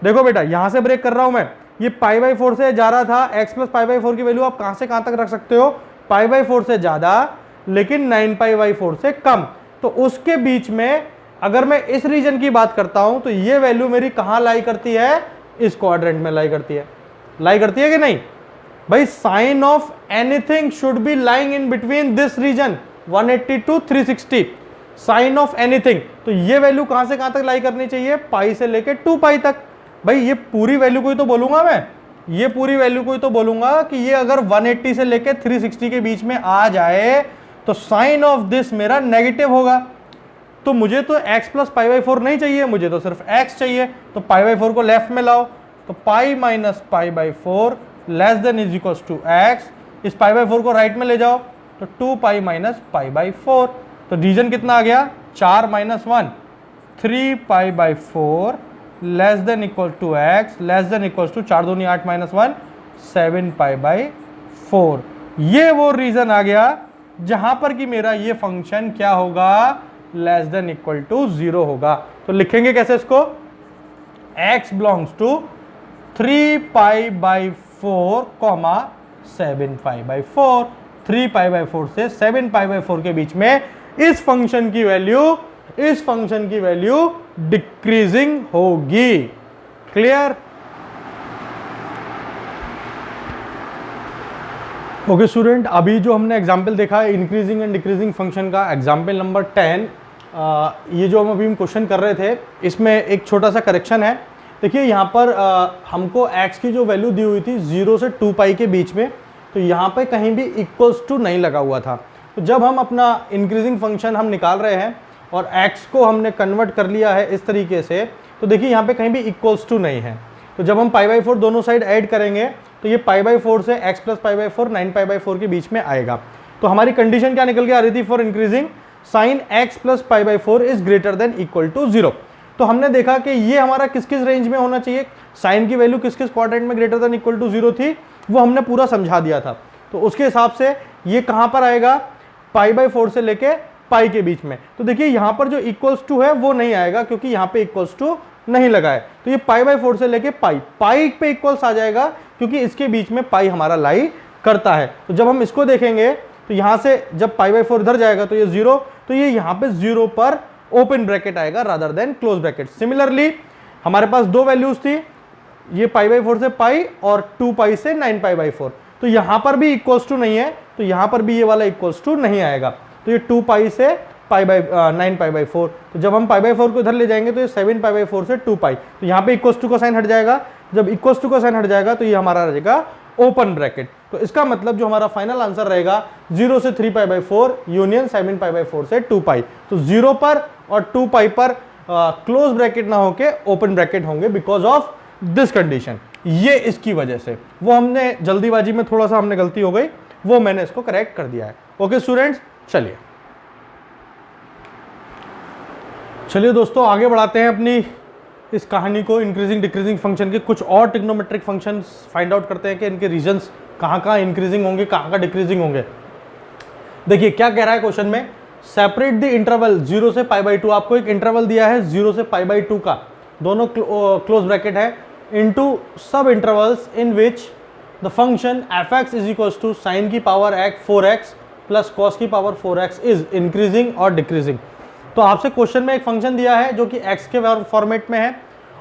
देखो बेटा यहां से ब्रेक कर रहा हूं मैं, ये π/4 से जा रहा था, x प्लस π/4 की वैल्यू आप कहां से कहां तक रख सकते हो, π/4 से ज्यादा लेकिन 9π/4 से कम। तो उसके बीच में अगर मैं इस रीजन की बात करता हूं तो ये वैल्यू मेरी कहां लाई करती है, इस क्वाड्रेंट में लाई करती है। लाई करती है कि नहीं भाई, sine of anything should be lying in between this region 180 to 360, sine of anything. तो ये वैल्यू कहां से कहां तक लाई करनी चाहिए, पाई से लेके 2π तक। भाई ये पूरी वैल्यू को ही तो बोलूंगा मैं, ये पूरी वैल्यू को ही तो बोलूंगा कि ये अगर 180 से लेके 360 के बीच में आ जाए तो साइन ऑफ दिस मेरा नेगेटिव होगा। तो मुझे तो x प्लस π/4 नहीं चाहिए, मुझे तो सिर्फ x चाहिए। तो π/4 को लेफ्ट में लाओ, तो pi minus π/4 less than is equal to x। इस π/4 को राइट में ले जाओ तो 2π माइनस π/4। तो रीजन कितना आ गया, 4 minus 1, 3π/4 less than equal to x, less than equal to 4 दूनी 8 माइनस 1, 7π/4। ये वो रीजन आ गया जहां पर कि मेरा ये फंक्शन क्या होगा, लेस देन इक्वल टू 0 होगा। तो लिखेंगे कैसे इसको, x बिलोंग्स टू 3π/4 कॉमा 7π/4। 3π/4 से 7π/4 के बीच में इस फंक्शन की वैल्यू डिक्रीजिंग होगी। क्लियर? ओके स्टूडेंट, अभी जो हमने एग्जाम्पल देखा है इंक्रीजिंग एंड डिक्रीजिंग फंक्शन का, एग्जाम्पल नंबर 10, ये जो हम अभी क्वेश्चन कर रहे थे इसमें एक छोटा सा करेक्शन है। देखिए यहाँ पर हमको x की जो वैल्यू दी हुई थी 0 से 2π के बीच में, तो यहाँ पे कहीं भी इक्वल्स टू नहीं लगा हुआ था। तो जब हम अपना इंक्रीजिंग फंक्शन हम निकाल रहे हैं और x को हमने कन्वर्ट कर लिया है इस तरीके से, तो देखिए यहाँ पे कहीं भी इक्वल्स टू नहीं है। तो जब हम π/4 दोनों साइड ऐड करेंगे तो ये π/4 से x प्लस π/4 9π/4 के बीच में आएगा। तो हमारी कंडीशन क्या निकल के आ रही थी, for increasing sine x plus π/4 is greater than equal to 0। तो हमने देखा कि ये हमारा किस किस रेंज में होना चाहिए, साइन की वैल्यू किस किस क्वाड्रेंट में ग्रेटर देन इक्वल टू 0 थी, वो हमने पूरा समझा दिया था। तो उसके हिसाब से ये कहां पर आएगा, π/4 से लेके पाई के बीच में। तो देखिए यहां पर जो इक्वल्स टू है वो नहीं आएगा क्योंकि यहां पे इक्वल्स टू नहीं लगा है। तो ये π/4 से लेके पाई पे इक्वल्स आ जाएगा क्योंकि इसके बीच में पाई हमारा लाई करता है। तो जब हम इसको देखेंगे तो यहां से जब π/4 इधर जाएगा तो ये 0, तो ये यहां पे 0 पर ओपन ब्रैकेट आएगा rather than close bracket. Similarly हमारे पास दो वैल्यूज थी, ये π/4 से पाई और 2π से 9π/4। तो यहां पर भी इक्वल्स टू नहीं है, तो यहां पर भी ये वाला इक्वल्स टू नहीं आएगा। तो ये 2π से 9π/4। तो जब हम π/4 को इधर ले जाएंगे तो ये 7π/4 से 2π, तो यहाँ पे इक्वल्स टू का साइन हट जाएगा। जब इक्वल्स टू का साइन हट जाएगा तो ये हमारा रहेगा ओपन ब्रैकेट। तो इसका मतलब जो हमारा फाइनल आंसर रहेगा 0 से 3π/4 यूनियन 7π/4 से 2π। तो 0 पर और 2π पर क्लोज ब्रैकेट ना होके ओपन ब्रैकेट होंगे बिकॉज ऑफ दिस कंडीशन। ये इसकी वजह से, वो हमने जल्दीबाजी में थोड़ा सा हमने गलती हो गई, वो मैंने इसको करेक्ट कर दिया है। ओके स्टूडेंट्स, चलिए दोस्तों आगे बढ़ाते हैं अपनी इस कहानी को। इंक्रीजिंग डिक्रीजिंग फंक्शन के कुछ और ट्रिग्नोमेट्रिक फंक्शंस फाइंड आउट करते हैं कि इनके रीजंस कहाँ कहाँ इंक्रीजिंग होंगे, कहाँ कहाँ डिक्रीजिंग होंगे। देखिए क्या कह रहा है क्वेश्चन में, सेपरेट द इंटरवल 0 से π/2। आपको एक इंटरवल दिया है 0 से π/2 का, दोनों क्लोज ब्रैकेट है, into sub intervals in which the function f(x) is equal to sine की पावर 4x प्लस कॉस की पावर 4x इज इंक्रीजिंग और डिक्रीजिंग। तो आपसे क्वेश्चन में एक फंक्शन दिया है जो कि x के फॉर्मेट में है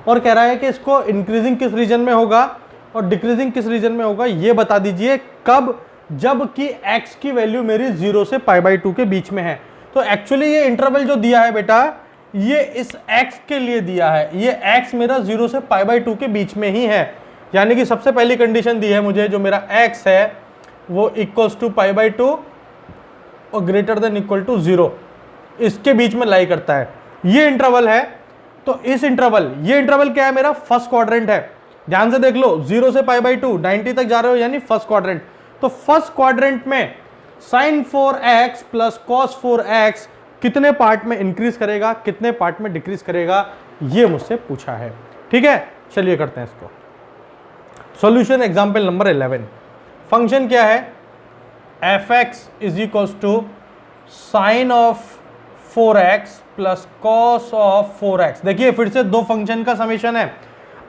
और कह रहा है कि इसको इंक्रीजिंग किस रीजन में होगा और डिक्रीजिंग किस रीजन में होगा, ये बता दीजिए कब, जब कि x की वैल्यू मेरी 0 से π/2 के बीच में है। तो एक्चुअली ये इंटरवल जो दिया है बेटा, ये इस x के लिए दिया है, ये x मेरा 0 से π/2 के बीच में ही है। यानी कि सबसे पहली कंडीशन दी है मुझे, जो मेरा x है वो इक्वल्स टू π/2 और ग्रेटर देन इक्वल टू 0, इसके बीच में लाई करता है। ये इंटरवल है, तो इस इंटरवल, ये इंटरवल क्या है मेरा, फर्स्ट क्वाड्रेंट है। ध्यान से देख लो, 0 से π/2 90 तक जा रहे हो यानी फर्स्ट क्वाड्रेंट। तो फर्स्ट क्वाड्रेंट में sin 4x plus cos 4x कितने पार्ट में इंक्रीज करेगा, कितने पार्ट में डिक्रीज करेगा, ये मुझसे पूछा है। ठीक है, चलिए करते हैं इसको। Solution example number 11। फंक्शन क्या है, f(x) is equals to sine of 4x plus cos of 4x। देखिए फिर से दो फंक्शन का समेशन है।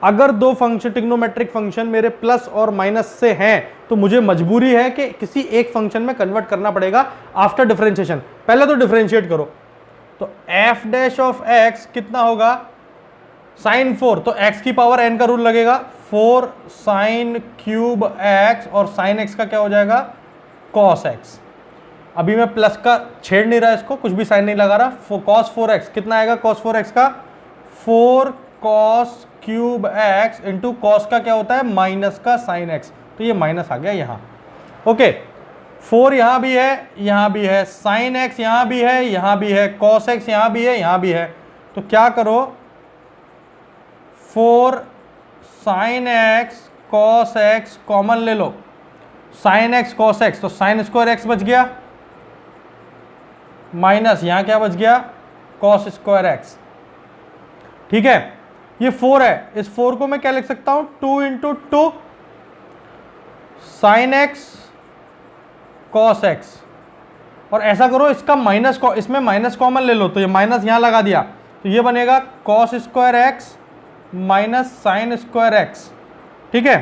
अगर दो फंक्शन ट्रिग्नोमेट्रिक फंक्शन मेरे प्लस और माइनस से हैं तो मुझे मजबूरी है कि किसी एक फंक्शन में कन्वर्ट करना पड़ेगा आफ्टर डिफरेंशिएशन। पहले तो डिफरेंशिएट करो, तो f डैश ऑफ x कितना होगा, साइन 4, तो x की पावर n का रूल लगेगा, 4 साइन क्यूब x, और साइन x का क्या हो जाएगा, कॉस x। अभी मैं प्लस का छेड़ नहीं रहा, इसको कुछ भी साइन नहीं लगा रहा। कॉस 4x कितना आएगा, कॉस 4x का 4 cos cube x into cos का क्या होता है, माइनस का साइन x, तो ये माइनस आ गया यहाँ। ओके, 4 यहाँ भी है, यहाँ भी है, साइन x यहाँ भी है, यहाँ भी है, कॉस x यहाँ भी है, यहाँ भी है। तो क्या करो, 4 sine x cos x common ले लो, साइन x कॉस x, तो साइन स्क्वायर x बच गया, माइनस यहाँ क्या बच गया, कॉस स्क्वायर x। ठीक है, ये 4 है, इस 4 को मैं क्या लिख सकता हूं, 2 into 2 sine x cos x, और ऐसा करो इसका माइनस, इसमें माइनस कॉमन ले लो, तो ये माइनस यहां लगा दिया, तो ये बनेगा cos square x minus sign square x। ठीक है,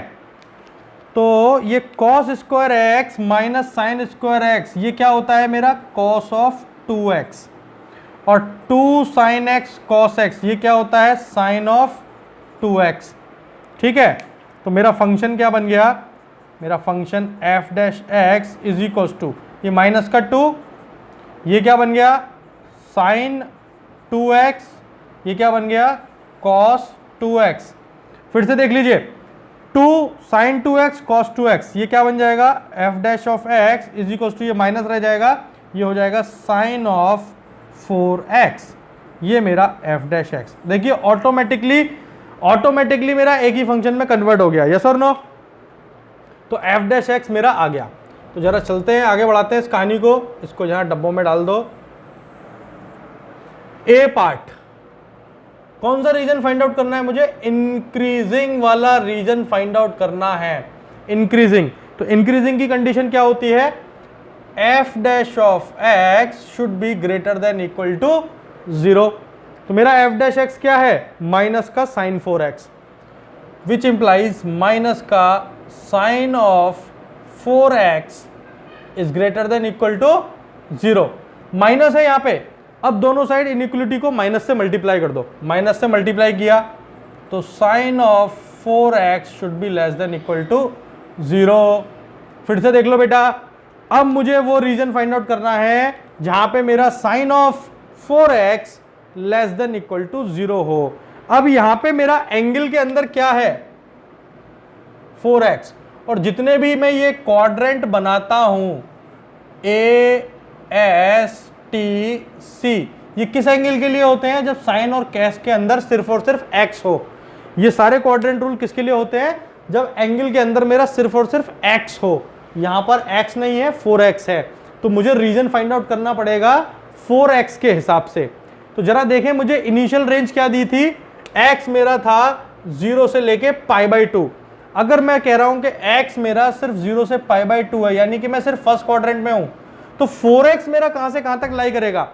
तो ये cos square x minus sign square x, ये क्या होता है मेरा, कॉस ऑफ 2x, और 2 साइन x कॉस x, ये क्या होता है, साइन ऑफ 2x। ठीक है, तो मेरा फंक्शन क्या बन गया, मेरा function f dash x is equals to, ये माइनस का 2, ये क्या बन गया, साइन 2x, ये क्या बन गया, कॉस 2x। फिर से देख लीजिए, 2 साइन 2x कॉस 2x, ये क्या बन जाएगा, f dash of x is equals to, ये माइनस रह जाएगा, ये हो जाएगा साइन ऑफ 4x, ये मेरा f डैश x। देखिए ऑटोमेटिकली मेरा एक ही फंक्शन में कन्वर्ट हो गया, यस और नो। तो f डैश x मेरा आ गया। तो जरा चलते हैं आगे, बढ़ाते हैं इस कहानी को, इसको जहां डब्बों में डाल दो। ए पार्ट, कौन सा रीजन फाइंड आउट करना है मुझे, इंक्रीजिंग वाला रीजन फाइंड आउट करना है, इंक्रीजिंग। तो इंक्रीजिंग की कंडीशन क्या होती है, f dash of x should be greater than equal to 0। तो मेरा f डैश x क्या है, माइनस का sine 4x, which implies minus का sine of 4x is greater than equal to 0। Minus है यहाँ पे, अब दोनों साइड इनइक्वलिटी को माइनस से मल्टीप्लाई कर दो, माइनस से मल्टीप्लाई किया तो sine of 4x should be less than equal to 0। फिर से देख लो बेटा, अब मुझे वो रीजन फाइंड आउट करना है जहां पे मेरा sine of 4x less than equal to 0 हो। अब यहां पे मेरा एंगल के अंदर क्या है, 4x, और जितने भी मैं ये क्वाड्रेंट बनाता हूं ए एस टी सी, ये किस एंगल के लिए होते हैं, जब साइन और कैस के अंदर सिर्फ और सिर्फ x हो। ये सारे क्वाड्रेंट रूल किसके लिए होते हैं, जब एंगल के अंदर मेरा सिर्फ और सिर्फ x हो। यहां पर x नहीं है, 4x है, तो मुझे रीजन फाइंड आउट करना पड़ेगा 4x के हिसाब से। तो जरा देखें, मुझे इनिशियल रेंज क्या दी थी, x मेरा था 0 से लेके π/2। अगर मैं कह रहा हूं कि x मेरा सिर्फ 0 से π/2 है, यानी कि मैं सिर्फ फर्स्ट क्वाड्रेंट में हूं, तो 4x मेरा कहां से कहां तक लाई करेगा।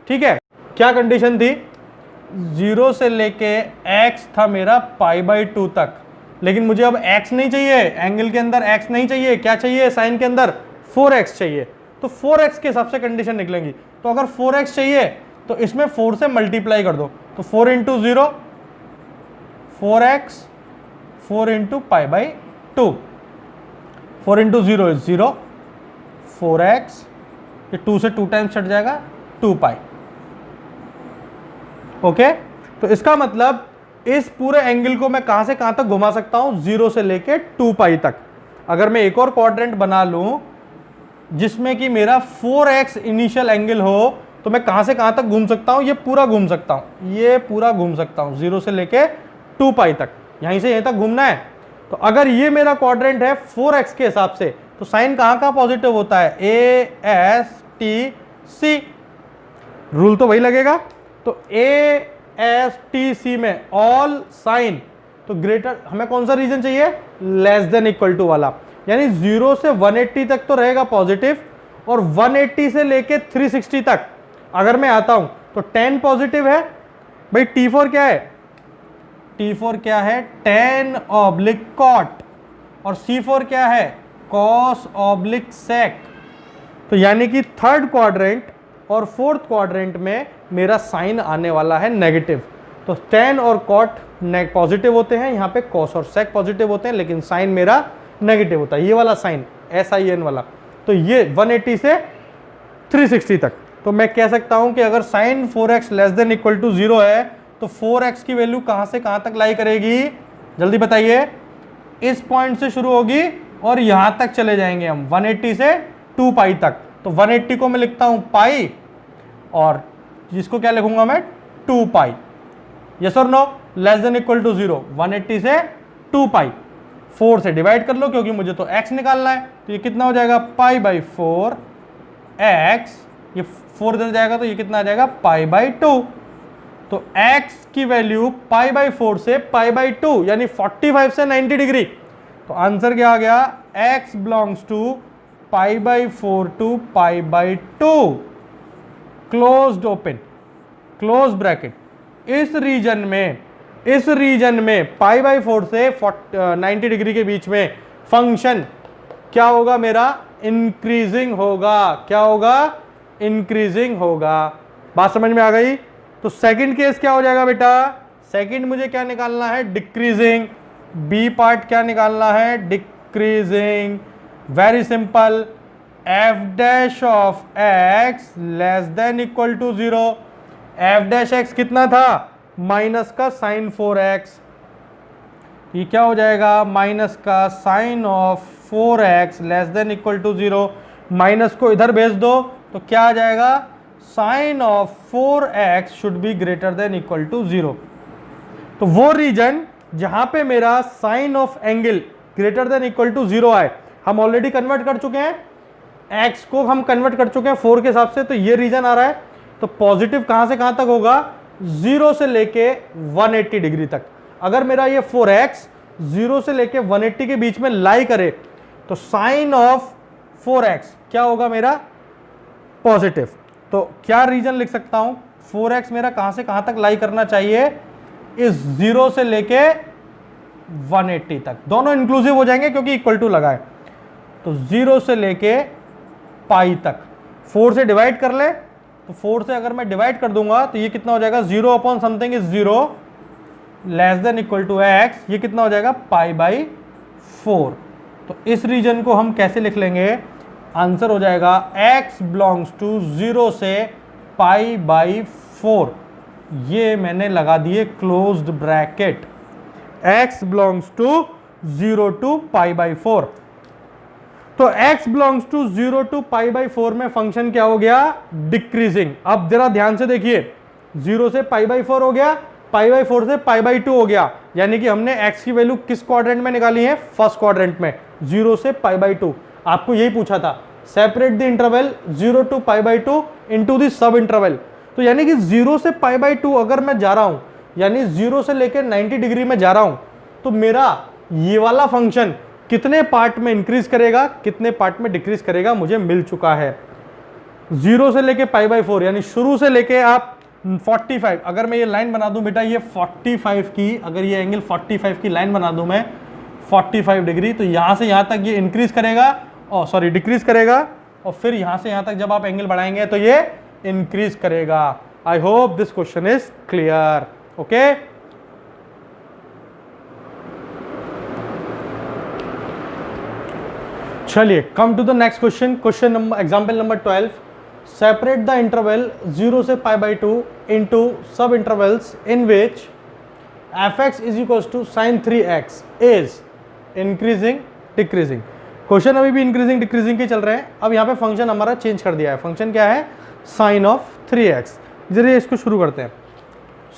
ठीक है, क्या कंडीशन थी, 0 से लेके x था मेरा π/2 तक, लेकिन मुझे अब x नहीं चाहिए, एंगल के अंदर x नहीं चाहिए, क्या चाहिए, साइन के अंदर 4x चाहिए। तो 4x के हिसाब से कंडीशन निकलेंगी। तो अगर 4x चाहिए तो इसमें 4 से मल्टीप्लाई कर दो, तो 4 into 0 4x, 4 into π/2, 4 into 0 is 0, 4x, ये 2 से 2 टाइम्स चढ़ जाएगा 2π। ओके, तो इसका मतलब इस पूरे एंगल को मैं कहां से कहां तक घुमा सकता हूं, 0 से लेके 2π तक। अगर मैं एक और क्वाड्रेंट बना लूं जिसमें कि मेरा 4x इनिशियल एंगल हो, तो मैं कहां से कहां तक घूम सकता हूं, ये पूरा घूम सकता हूं, ये पूरा घूम सकता हूं 0 से लेके 2π तक, यहीं से यहीं तक घूमना है। तो अगर ये मेरा क्वाड्रेंट है 4x के हिसाब से, तो साइन कहां का पॉजिटिव होता है, A S T C. Rule तो वही लगेगा। तो ए एस टी सी में ऑल साइन, तो ग्रेटर, हमें कौन सा रीजन चाहिए, लेस देन इक्वल टू वाला, यानी 0 से 180 तक तो रहेगा पॉजिटिव, और 180 से लेके 360 तक अगर मैं आता हूं तो 10 पॉजिटिव है। भाई T4 क्या है, T4 क्या है, tan ऑब्लिक कॉट, और C4 क्या है, cos ऑब्लिक सेक। तो यानी कि थर्ड क्वाड्रेंट और फोर्थ क्वाड्रेंट में मेरा साइन आने वाला है नेगेटिव। तो tan और cot पॉजिटिव होते हैं, यहाँ पे cos और sec पॉजिटिव होते हैं, लेकिन साइन मेरा नेगेटिव होता है, ये वाला साइन sin वाला। तो ये 180 से 360 तक। तो मैं कह सकता हूं कि अगर sine 4x less than equal to 0 है तो 4x की वैल्यू कहां से कहां तक लाई करेगी, जल्दी बताइए। इस पॉइंट से शुरू होगी और यहां तक चले जाएंगे हम 180 से 2 पाई तक। तो 180 को मैं लिखता हूं पाई, और जिसको क्या लिखूंगा मैं, 2 पाई। यस और no, less than equal to 0, 180 से 2 पाई। 4 से डिवाइड कर लो क्योंकि मुझे तो x निकालना है। तो ये कितना हो जाएगा, पाई बाई 4 x, ये 4 इधर जाएगा तो ये कितना आ जाएगा, पाई बाई 2। तो x की वैल्यू पाई बाई 4 से पाई बाई 2, यानी 45 से 90 डिग्री। तो आंसर क्या आ गया, x belongs to pi by 4 to pi by 2, closed open, close bracket. इस रीजन में पाई बाई 4 से 90 डिग्री के बीच में फंक्शन क्या होगा मेरा, इंक्रीजिंग होगा। क्या होगा, इंक्रीजिंग होगा। बात समझ में आ गई। तो सेकंड केस क्या हो जाएगा बेटा, सेकंड मुझे क्या निकालना है, डिक्रीजिंग। बी पार्ट क्या निकालना है, decreasing. Very simple, F dash of X less than equal to 0। F dash X कितना था, माइनस का साइन 4x, ये क्या हो जाएगा, माइनस का sine of 4x less than equal to 0। Minus को इधर भेज दो तो क्या आ जाएगा, sine of 4x should be greater than equal to 0। तो वो रीजन जहां पे मेरा sine of angle greater than equal to 0 आए, हम ऑलरेडी कन्वर्ट कर चुके हैं, x को हम कन्वर्ट कर चुके हैं 4 के हिसाब से। तो ये रीजन आ रहा है। तो पॉजिटिव कहां से कहां तक होगा, 0 से लेके 180 डिग्री तक। अगर मेरा ये 4x 0 से लेके 180 के बीच में लाई करे तो साइन ऑफ 4x क्या होगा मेरा, पॉजिटिव। तो क्या रीजन लिख सकता हूं, 4x मेरा कहां से कहां तक लाई करना चाहिए, इस 0 से लेके 180 तक। दोनों इंक्लूसिव हो जाएंगे क्योंकि इक्वल टू लगा है। तो 0 से लेके पाई तक 4 से डिवाइड कर ले, तो 4 से अगर मैं डिवाइड कर दूंगा तो ये कितना हो जाएगा, 0 upon something is 0 less than equal to x, ये कितना हो जाएगा, पाई बाई 4। तो इस रीजन को हम कैसे लिख लेंगे, आंसर हो जाएगा x बिलोंग्स टू 0 से पाई बाई 4। ये मैंने लगा दिए closed bracket, x belongs to 0 to pi by 4। तो x belongs to 0 to pi by 4 में फंक्शन क्या हो गया, डिक्रीजिंग। अब जरा ध्यान से देखिए, 0 से पाई बाई 4 हो गया, पाई बाई 4 से पाई बाई 2 हो गया, यानी कि हमने x की वैल्यू किस क्वाड्रेंट में निकाली है, फर्स्ट क्वाड्रेंट में, 0 से पाई बाई 2। आपको यही पूछा था, separate the interval 0 to pi by 2 into the sub interval. तो यानी कि 0 से पाई बाई 2 अगर मैं जा रहा हूं, यानी 0 से लेकर 90 डिग्री में जा रहा हूं, तो मेरा ये वाला फंक्शन कितने पार्ट में इंक्रीज करेगा, कितने पार्ट में डिक्रीज करेगा, मुझे मिल चुका है। 0 से लेके पाई बाई 4, यानी शुरू से लेके आप 45, अगर मैं ये लाइन बना दूं बेटा, ये 45 की, अगर ये एंगल 45 की लाइन बना दूं मैं 45 डिग्री, तो यहां से यहां तक ये इंक्रीज करेगा, और डिक्रीज करेगा, और फिर यहां से यहां तक जब आप एंगल बढ़ाएंगे तो ये इंक्रीज करेगा। I hope this question is clear. Okay, चलिए come to the next question. Question number, example number 12। Separate the interval 0 से pi by 2 into sub intervals in which fx is equals to sine 3x is increasing decreasing. Question अभी भी increasing decreasing के चल रहे हैं। अब यहाँ पे फंक्शन हमारा चेंज कर दिया है। फंक्शन क्या है, साइन ऑफ 3x। जरिए इसको शुरू करते हैं।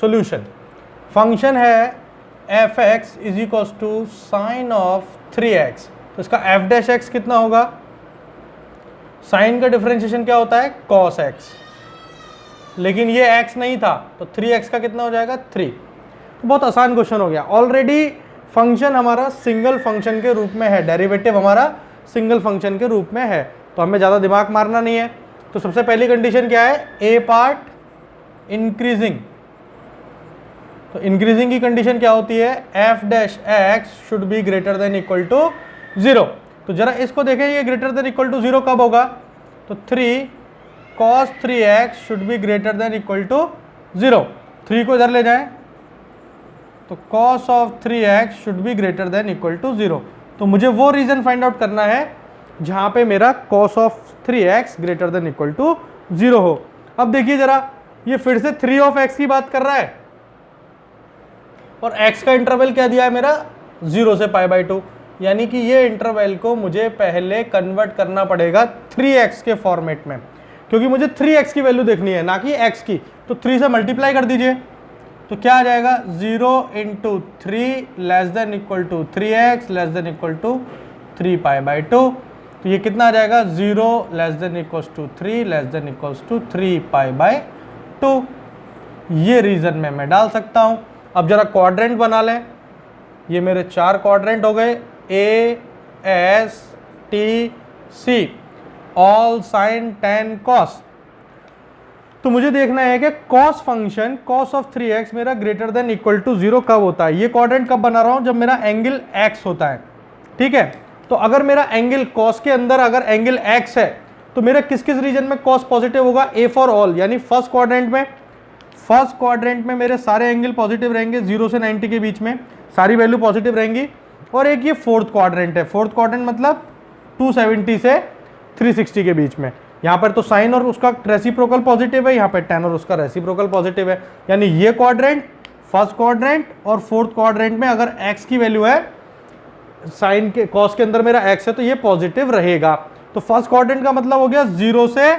सॉल्यूशन, फंक्शन है fx is equals to sine of 3x, तो इसका f डैश x कितना होगा, साइन का डिफरेंशिएशन क्या होता है, cos x, लेकिन ये x नहीं था, तो 3x का कितना हो जाएगा 3। तो बहुत आसान क्वेश्चन हो गया। ऑलरेडी फंक्शन हमारा सिंगल फंक्शन के रूप में है, डेरिवेटिव हमारा सिंगल फंक्शन के रूप में है, तो हमें ज़्यादा दिमाग मारना नहीं है। तो सबसे पहली कंडीशन क्या है, a पार्ट इंक्रीजिंग। तो इंक्रीजिंग की कंडीशन क्या होती है, f dash x should be greater than equal to 0। तो जरा इसको देखें, ये ग्रेटर देन इक्वल टू 0 कब होगा, तो 3 cos 3x should be greater than equal to 0। 3 को इधर ले जाएं, तो cos of 3x should be greater than equal to 0। तो मुझे वो रीजन फाइंड आउट करना है जहां पे मेरा cos of 3x greater than equal to 0 हो। अब देखिए जरा, ये फिर से 3 ऑफ x की बात कर रहा है और x का इंटरवल क्या दिया है मेरा, 0 से π/2, यानी कि ये इंटरवल को मुझे पहले कन्वर्ट करना पड़ेगा 3x के फॉर्मेट में, क्योंकि मुझे 3x की वैल्यू देखनी है ना कि x की। तो 3 से मल्टीप्लाई कर दीजिए, तो क्या आ जाएगा, 0 × 3 less than equal to 3x less than equal to 3π/2। तो ये कितना आ जाएगा, 0 less than equals to 3 less than equals to 3π/2। ये रीजन में मैं डाल सकता हूं। अब जरा क्वाड्रेंट बना लें, ये मेरे 4 क्वाड्रेंट हो गए, A S T C, all sine tan cos। तो मुझे देखना है कि cos function cos of 3x मेरा ग्रेटर देन इक्वल टू 0 कब होता है। ये क्वाड्रेंट कब बना रहा हूं, जब मेरा एंगल x होता है, ठीक है। तो अगर मेरा एंगल cos के अंदर अगर एंगल x है, तो मेरा किस किस रीजन में cos पॉजिटिव होगा, A फॉर ऑल, यानी फर्स्ट क्वाड्रेंट में मेरे सारे एंगल पॉजिटिव रहेंगे, 0 से 90 के बीच में सारी वैल्यू पॉजिटिव रहेंगी। और एक ये फोर्थ क्वाड्रेंट है, फोर्थ क्वाड्रेंट मतलब 270 से 360 के बीच में। यहाँ पर तो साइन और उसका रेसिप्रोकल पॉजिटिव है, यहाँ पर tan और उसका रेसिप्रोकल पॉजिटिव है, यानी ये क्वाड्रेंट, फर्स्ट क्वाड्रेंट और फोर्थ क्वाड्रेंट में अगर x की वैल्यू है, साइन के cos के अंदर मेरा x है, तो ये पॉजिटिव रहेगा। तो फर्स्ट क्वाड्रेंट का मतलब हो गया 0 से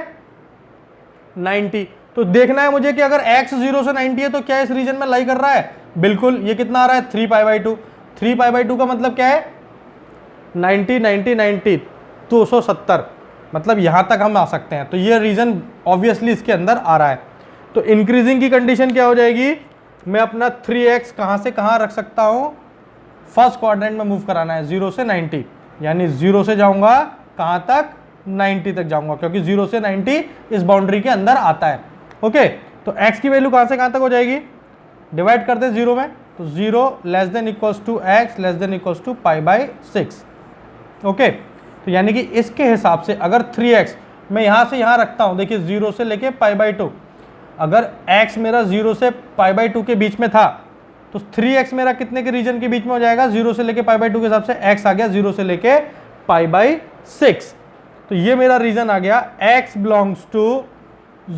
90। तो देखना है मुझे कि अगर x 0 से 90 है तो क्या इस रीजन में लाई कर रहा है, बिल्कुल। ये कितना आ रहा है, 3π/2। 3π/2 का मतलब क्या है, 90 90 90 270, मतलब यहां तक हम आ सकते हैं। तो ये रीजन ऑब्वियसली इसके अंदर आ रहा है। तो इंक्रीजिंग की कंडीशन क्या हो जाएगी, मैं अपना 3x कहां से कहां रख सकता हूं, फर्स्ट क्वाड्रेंट में मूव कराना है 0 से 90, यानी 0 से जाऊंगा कहां तक, 90 तक जाऊंगा, क्योंकि 0 से 90 इस बाउंड्री के अंदर आता है। ओके, तो x की वैल्यू कहां से कहां तक हो जाएगी, डिवाइड कर दे 0 में, तो 0 less than equals to x less than equals to π/6। Okay, तो यानी कि इसके हिसाब से अगर 3x मैं यहां से यहां रखता हूं, देखिए 0 से लेके π/2, अगर x मेरा 0 से π/2 के बीच में था, तो 3x मेरा कितने के रीजन के बीच में हो जाएगा, 0 से लेके π/2 के हिसाब से x आ गया 0 से लेके π/6। तो ये मेरा रीजन आ गया, x बिलोंग्स टू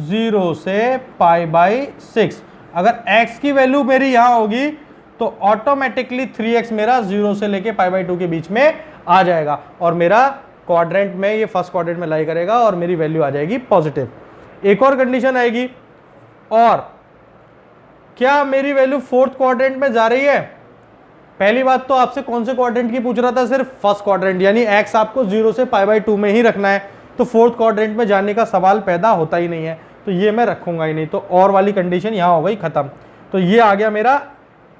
0 से π/6। अगर x की वैल्यू मेरी यहां होगी तो ऑटोमेटिकली 3x मेरा 0 से लेके π/2 के बीच में आ जाएगा और मेरा क्वाड्रेंट में, ये फर्स्ट क्वाड्रेंट में लाई करेगा और मेरी वैल्यू आ जाएगी पॉजिटिव। एक और कंडीशन आएगी, और क्या मेरी वैल्यू फोर्थ क्वाड्रेंट में जा रही है। पहली बात तो आपसे कौन से क्वाड्रेंट की पूछ रहा था, सिर्फ फर्स्ट क्वाड्रेंट, यानी x आपको 0 से π/2 में ही रखना है, तो फोर्थ क्वाड्रेंट में जाने का सवाल पैदा होता ही नहीं है, तो ये मैं रखूंगा ही नहीं। तो और वाली कंडीशन यहां हो गई खत्म। तो ये आ गया मेरा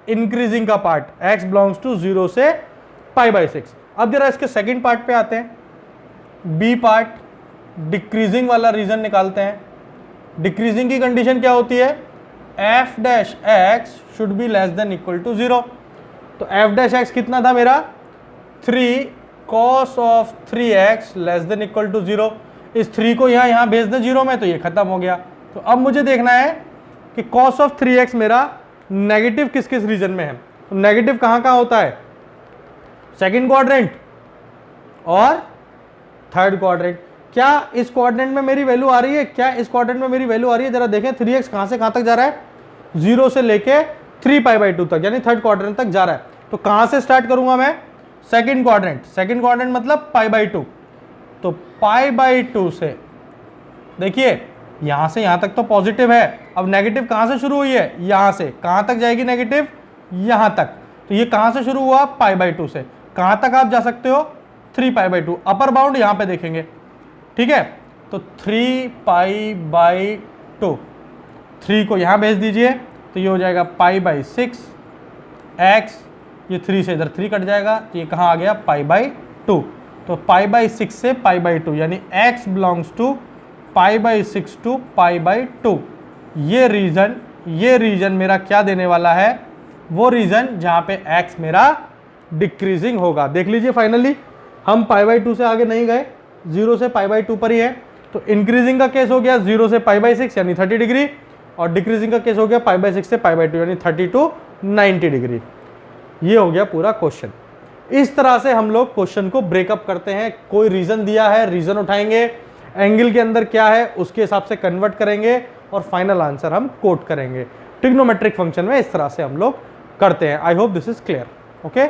इंक्रीजिंग का पार्ट, x बिलोंग्स टू 0 से π/6। अब जरा इसके सेकंड पार्ट पे आते हैं, बी पार्ट, डिक्रीजिंग वाला रीजन निकालते हैं। डिक्रीजिंग की कंडीशन क्या होती है, f dash x should be less than equal to 0। तो f डैश x कितना था मेरा, 3 cos of 3x less than equal to 0। इस 3 को यहाँ भेज दे 0 में, तो ये खत्म हो गया। तो अब मुझे देखना है कि cos ऑफ 3x मेरा नेगेटिव किस किस रीजन में है। तो नेगेटिव कहाँ होता है, सेकंड क्वाड्रेंट और थर्ड क्वाड्रेंट। क्या इस क्वाड्रेंट में मेरी वैल्यू आ रही है, क्या इस क्वाड्रेंट में मेरी वैल्यू आ रही है, जरा देखें। 3x कहां से कहां तक जा रहा है, 0 से लेके 3π/2 तक, यानी थर्ड क्वाड्रेंट तक जा रहा है। तो कहां से स्टार्ट करूंगा मैं, सेकंड क्वाड्रेंट। सेकंड क्वाड्रेंट मतलब π/2, तो π/2 से देखिए यहां से यहां तक तो पॉजिटिव है। अब नेगेटिव कहां से शुरू हुई है, यहां से कहां तक जाएगी नेगेटिव, यहां तक। तो ये कहां से शुरू हुआ, π/2 से। कहां तक आप जा सकते हो, 3π/2। अपर बाउंड यहां पे देखेंगे, ठीक है। तो 3π/2 3 को यहाँ भेज दीजिए तो ये हो जाएगा π/6 x, ये 3 से इधर 3 कट जाएगा तो ये कहाँ आ गया π/2। तो π/6 से π/2 यानी x बिलोंग्स टू π/6 टू π/2। ये रीजन मेरा क्या देने वाला है, वो रीजन जहाँ पे x मेरा डिक्रीजिंग होगा। देख लीजिए फाइनली हम π/2 से आगे नहीं गए, 0 से π/2 पर ही है। तो इंक्रीजिंग का केस हो गया 0 से π/6 यानी 30 डिग्री, और डिक्रीजिंग का केस हो गया π/6 से π/2 यानी 30 टू 90 डिग्री। ये हो गया पूरा क्वेश्चन। इस तरह से हम लोग क्वेश्चन को ब्रेकअप करते हैं। कोई रीजन दिया है, रीजन उठाएंगे, एंगल के अंदर क्या है उसके हिसाब से कन्वर्ट करेंगे और फाइनल आंसर हम कोट करेंगे। ट्रिग्नोमेट्रिक फंक्शन में इस तरह से हम लोग करते हैं। आई hope this is clear. Okay.